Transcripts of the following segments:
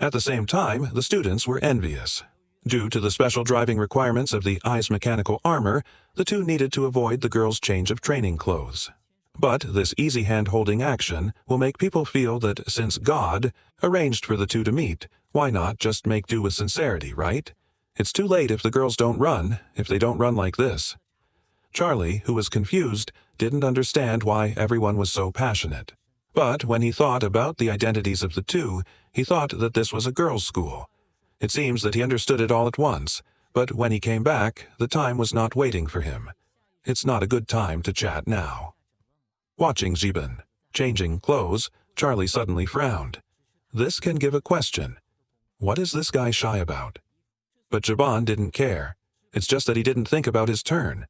At the same time, the students were envious. Due to the special driving requirements of the ice mechanical armor, the two needed to avoid the girls' change of training clothes. But this easy hand-holding action will make people feel that since God arranged for the two to meet, why not just make do with sincerity, right? It's too late if the girls don't run, if they don't run like this. Charlie, who was confused, didn't understand why everyone was so passionate. But when he thought about the identities of the two, he thought that this was a girls' school. It seems that he understood it all at once, but when he came back, the time was not waiting for him. It's not a good time to chat now. Watching Jiban changing clothes, Charlie suddenly frowned. This can give a question. What is this guy shy about? But Jiban didn't care. It's just that he didn't think about his turn.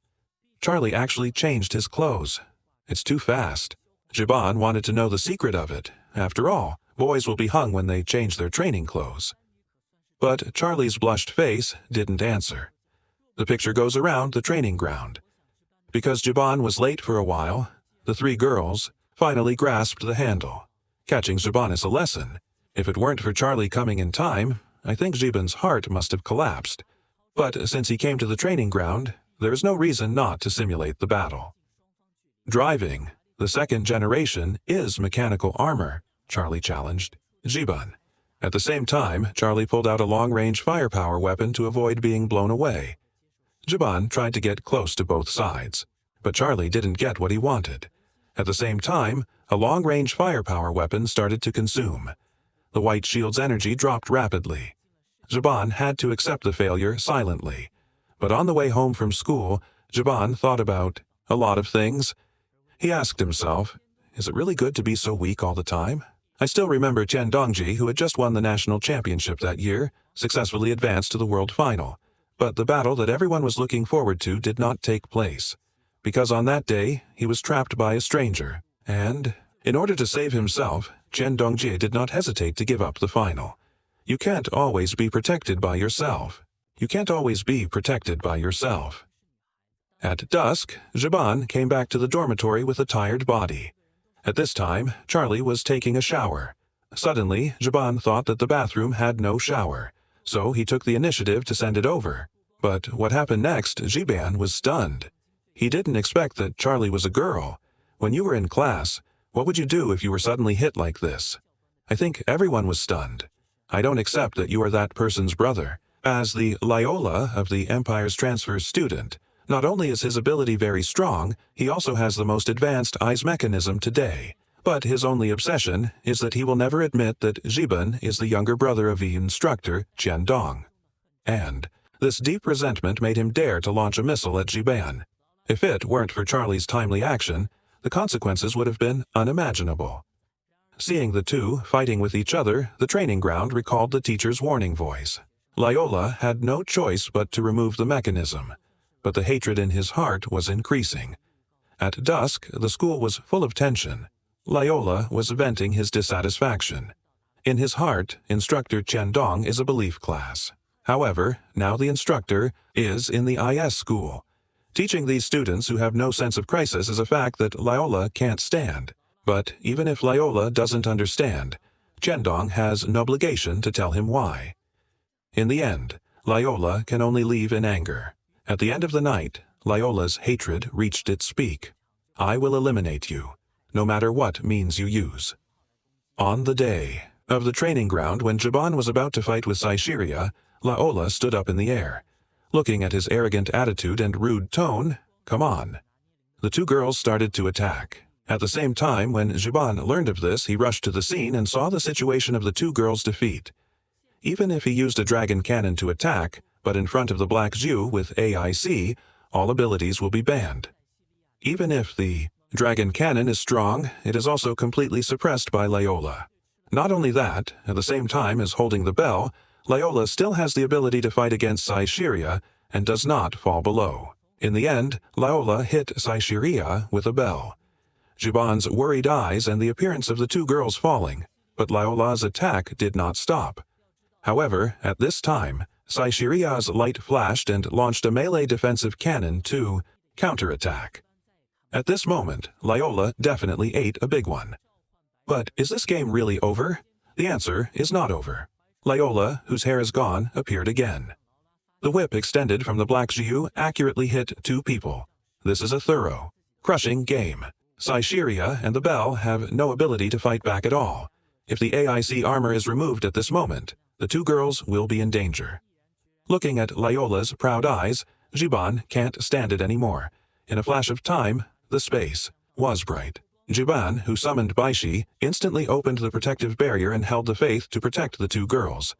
Charlie actually changed his clothes. It's too fast. Jiban wanted to know the secret of it. After all, boys will be hung when they change their training clothes. But Charlie's blushed face didn't answer. The picture goes around the training ground. Because Jiban was late for a while, the three girls finally grasped the handle, catching Jiban as a lesson. If it weren't for Charlie coming in time, I think Jiban's heart must have collapsed. But since he came to the training ground, there is no reason not to simulate the battle. Driving, the second generation, is mechanical armor, Charlie challenged Jiban. At the same time, Charlie pulled out a long-range firepower weapon to avoid being blown away. Jiban tried to get close to both sides, but Charlie didn't get what he wanted. At the same time, a long-range firepower weapon started to consume. The white shield's energy dropped rapidly. Jiban had to accept the failure silently. But on the way home from school, Jiban thought about a lot of things. He asked himself, is it really good to be so weak all the time? I still remember Chen Dongji, who had just won the national championship that year, successfully advanced to the world final. But the battle that everyone was looking forward to did not take place. Because on that day, he was trapped by a stranger, and, in order to save himself, Chen Dongji did not hesitate to give up the final. You can't always be protected by yourself. You can't always be protected by yourself. At dusk, Jiban came back to the dormitory with a tired body. At this time, Charlie was taking a shower. Suddenly, Jiban thought that the bathroom had no shower, so he took the initiative to send it over. But what happened next, Jiban was stunned. He didn't expect that Charlie was a girl. When you were in class, what would you do if you were suddenly hit like this? I think everyone was stunned. I don't accept that you are that person's brother. As the Loyola of the Empire's transfer student, not only is his ability very strong, he also has the most advanced eyes mechanism today. But his only obsession is that he will never admit that Jiban is the younger brother of the instructor, Chen Dong. And this deep resentment made him dare to launch a missile at Jiban. If it weren't for Charlie's timely action, the consequences would have been unimaginable. Seeing the two fighting with each other, the training ground recalled the teacher's warning voice. Loyola had no choice but to remove the mechanism, but the hatred in his heart was increasing. At dusk, the school was full of tension. Loyola was venting his dissatisfaction. In his heart, Instructor Chen Dong is a belief class. However, now the instructor is in the IS school. Teaching these students who have no sense of crisis is a fact that Loyola can't stand. But even if Loyola doesn't understand, Chen Dong has no obligation to tell him why. In the end, Loyola can only leave in anger. At the end of the night, Loyola's hatred reached its peak. I will eliminate you, no matter what means you use. On the day of the training ground when Jiban was about to fight with Saishiria, Loyola stood up in the air. Looking at his arrogant attitude and rude tone, come on. The two girls started to attack. At the same time, when Jiban learned of this, he rushed to the scene and saw the situation of the two girls' defeat. Even if he used a dragon cannon to attack, but in front of the Black Zhu with AIC, all abilities will be banned. Even if the dragon cannon is strong, it is also completely suppressed by Loyola. Not only that, at the same time as holding the bell, Loyola still has the ability to fight against Saishiria and does not fall below. In the end, Loyola hit Saishiria with a bell. Jiban's worried eyes and the appearance of the two girls falling, but Loyola's attack did not stop. However, at this time, Saishiria's light flashed and launched a melee defensive cannon to counterattack. At this moment, Loyola definitely ate a big one. But is this game really over? The answer is not over. Lyola, whose hair is gone, appeared again. The whip extended from the Black Jiu accurately hit 2 people. This is a thorough, crushing game. Scytheria and the Bell have no ability to fight back at all. If the AIC armor is removed at this moment, the 2 girls will be in danger. Looking at Lyola's proud eyes, Jiban can't stand it anymore. In a flash of time, the space was bright. Jiban, who summoned Baishi, instantly opened the protective barrier and held the faith to protect the 2 girls.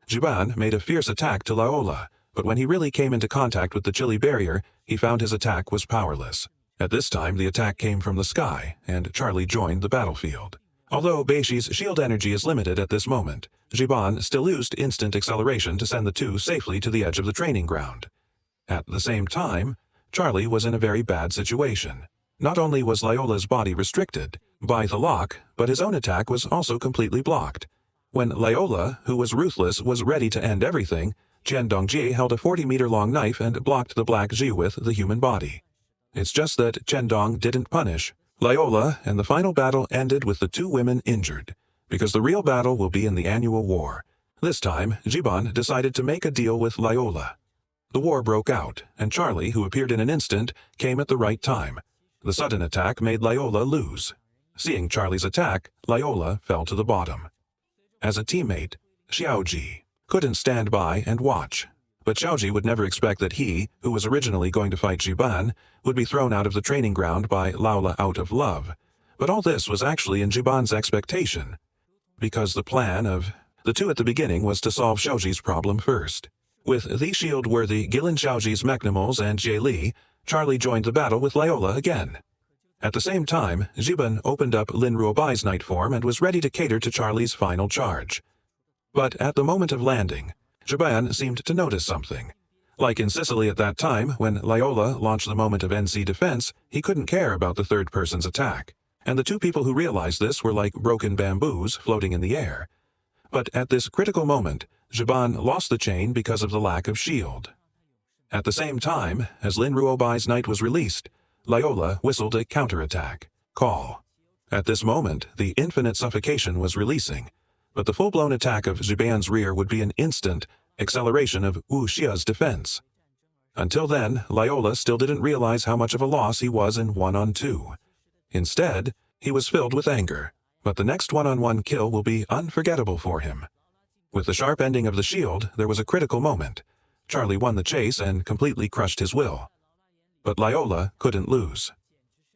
Jiban made a fierce attack to Lyola, but when he really came into contact with the chilly barrier, he found his attack was powerless. At this time, the attack came from the sky, and Charlie joined the battlefield. Although Baishi's shield energy is limited at this moment, Jiban still used instant acceleration to send the 2 safely to the edge of the training ground. At the same time, Charlie was in a very bad situation. Not only was Lyola's body restricted by the lock, but his own attack was also completely blocked. When Lyola, who was ruthless, was ready to end everything, Chen Dongji held a 40-meter-long knife and blocked the Black Ji with the human body. It's just that Chen Dong didn't punish Lyola, and the final battle ended with the 2 women injured, because the real battle will be in the annual war. This time, Jiban decided to make a deal with Lyola. The war broke out, and Charlie, who appeared in an instant, came at the right time. The sudden attack made Lyola lose. Seeing Charlie's attack, Lyola fell to the bottom. As a teammate, Xiaoji couldn't stand by and watch. But Xiaoji would never expect that he, who was originally going to fight Jiban, would be thrown out of the training ground by Laola out of love. But all this was actually in Jiban's expectation, because the plan of the 2 at the beginning was to solve Xiaoji's problem first. With the shield-worthy Gilin Xiaoji's Mechnimals and Jie Li, Charlie joined the battle with Lyola again. At the same time, Jiban opened up Lin Ruobai's night form and was ready to cater to Charlie's final charge. But at the moment of landing, Jiban seemed to notice something. Like in Sicily at that time, when Lyola launched the moment of NC defense, he couldn't care about the 3rd person's attack. And the 2 people who realized this were like broken bamboos floating in the air. But at this critical moment, Jiban lost the chain because of the lack of shield. At the same time, as Lin Ruobai's knight was released, Lyola whistled a counterattack call. At this moment, the infinite suffocation was releasing, but the full-blown attack of Jiban's rear would be an instant acceleration of Wu Xia's defense. Until then, Lyola still didn't realize how much of a loss he was in 1-on-2. Instead, he was filled with anger, but the next 1-on-1 kill will be unforgettable for him. With the sharp ending of the shield, there was a critical moment. Charlie won the chase and completely crushed his will. But Lyola couldn't lose.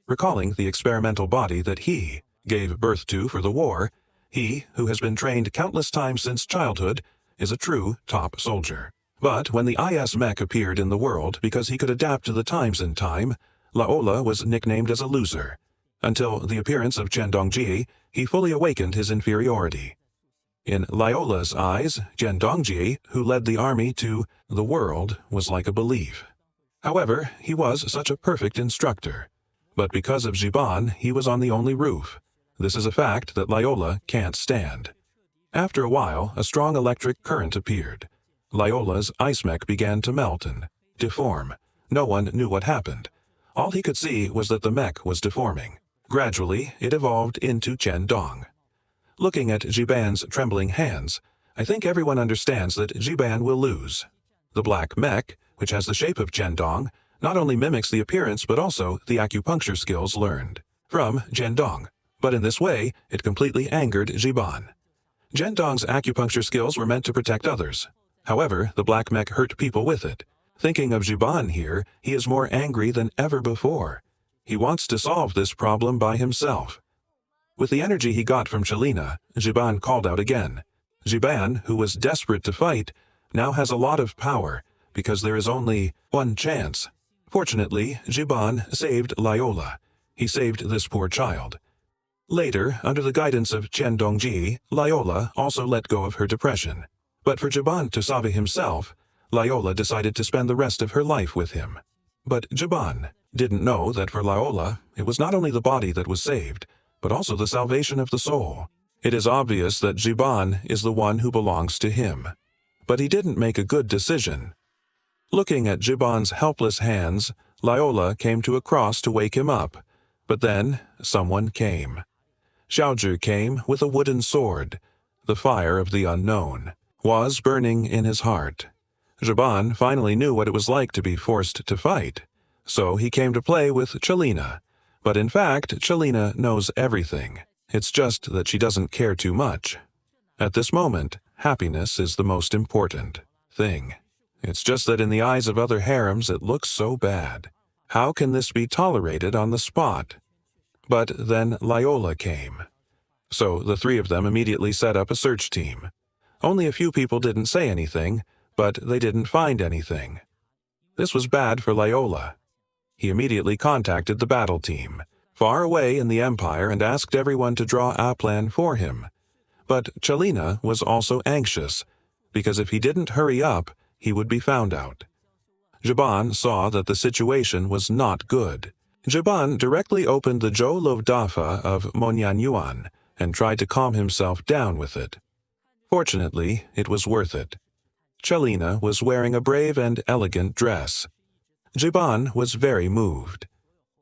Recalling the experimental body that he gave birth to for the war, he, who has been trained countless times since childhood, is a true top soldier. But when the IS mech appeared in the world because he could adapt to the times in time, Lyola was nicknamed as a loser. Until the appearance of Chen Dongji, he fully awakened his inferiority. In Lyola's eyes, Chen Dongji, who led the army to the world, was like a belief. However, he was such a perfect instructor. But because of Jiban, he was on the only roof. This is a fact that Lyola can't stand. After a while, a strong electric current appeared. Lyola's ice mech began to melt and deform. No one knew what happened. All he could see was that the mech was deforming. Gradually, it evolved into Chen Dong. Looking at Jiban's trembling hands, I think everyone understands that Jiban will lose. The black mech, which has the shape of Chen Dong, not only mimics the appearance but also the acupuncture skills learned from Chen Dong. But in this way, it completely angered Jiban. Chen Dong's acupuncture skills were meant to protect others. However, the black mech hurt people with it. Thinking of Jiban here, he is more angry than ever before. He wants to solve this problem by himself. With the energy he got from Shalina, Jiban called out again. Jiban, who was desperate to fight, now has a lot of power, because there is only one chance. Fortunately, Jiban saved Lyola. He saved this poor child. Later, under the guidance of Chen Dongji, Lyola also let go of her depression. But for Jiban to save himself, Lyola decided to spend the rest of her life with him. But Jiban didn't know that for Lyola, it was not only the body that was saved, but also the salvation of the soul. It is obvious that Jiban is the one who belongs to him. But he didn't make a good decision. Looking at Jiban's helpless hands, Lyola came to a cross to wake him up. But then, someone came. Xiaozhi came with a wooden sword, the fire of the unknown. was burning in his heart. Zhaban finally knew what it was like to be forced to fight, so he came to play with Chelina. But in fact, Chelina knows everything. It's just that she doesn't care too much. At this moment, happiness is the most important thing. It's just that in the eyes of other harems it looks so bad. How can this be tolerated on the spot? But then Loyola came. So the three of them immediately set up a search team. Only a few people didn't say anything, but they didn't find anything. This was bad for Loyola. He immediately contacted the battle team, far away in the Empire, and asked everyone to draw a plan for him. But Chelina was also anxious, because if he didn't hurry up, he would be found out. Zhaban saw that the situation was not good. Zhaban directly opened the Zhou Lovdafa of Monyanyuan and tried to calm himself down with it. Fortunately, it was worth it. Chelina was wearing a brave and elegant dress. Zhaban was very moved.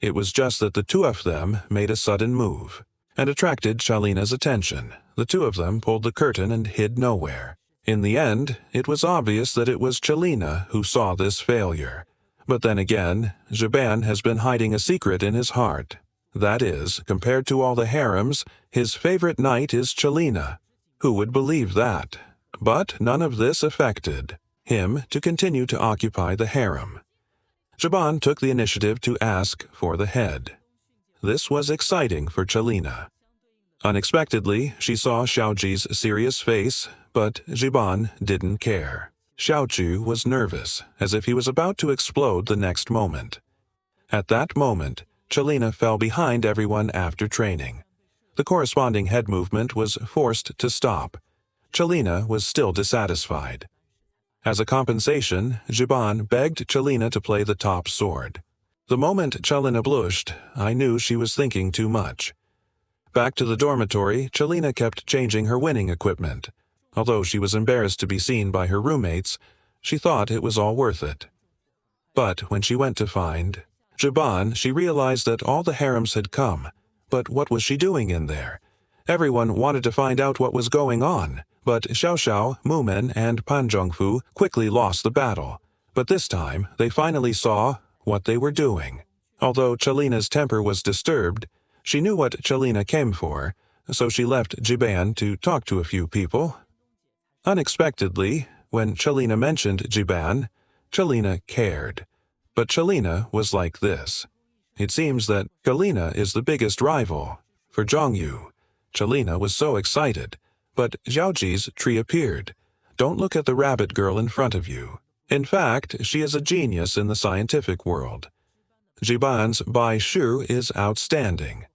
It was just that the two of them made a sudden move and attracted Chelina's attention. The two of them pulled the curtain and hid nowhere. In the end, it was obvious that it was Chelina who saw this failure. But then again, Zhaban has been hiding a secret in his heart. That is, compared to all the harems, his favorite knight is Chelina. Who would believe that? But none of this affected him to continue to occupy the harem. Zhaban took the initiative to ask for the head. This was exciting for Chelina. Unexpectedly, she saw Xiaoji's serious face, but Zhaban didn't care. Xiaoju was nervous, as if he was about to explode the next moment. At that moment, Chelina fell behind everyone after training. The corresponding head movement was forced to stop. Chelina was still dissatisfied. As a compensation, Zhaban begged Chelina to play the top sword. The moment Chelina blushed, I knew she was thinking too much. Back to the dormitory, Chelina kept changing her winning equipment. Although she was embarrassed to be seen by her roommates, she thought it was all worth it. But when she went to find Zhaban, she realized that all the harems had come. But what was she doing in there? Everyone wanted to find out what was going on, but Xiaoxiao, Mumen, and Pan Zhongfu quickly lost the battle. But this time, they finally saw what they were doing. Although Chelina's temper was disturbed, she knew what Chelina came for, so she left Jiban to talk to a few people. Unexpectedly, when Chelina mentioned Jiban, Chelina cared. But Chelina was like this. It seems that Chelina is the biggest rival. For Zhongyu, Chelina was so excited, but Xiaoji's tree appeared. Don't look at the rabbit girl in front of you. In fact, she is a genius in the scientific world. Jiban's Bai Shu is outstanding.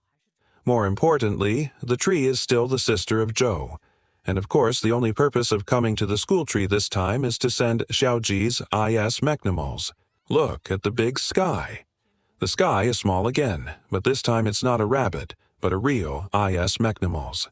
More importantly, the tree is still the sister of Zhou. And of course, the only purpose of coming to the school tree this time is to send Xiaoji's IS Mechnimals. Look at the big sky. The sky is small again, but this time it's not a rabbit, but a real IS Mechnimals.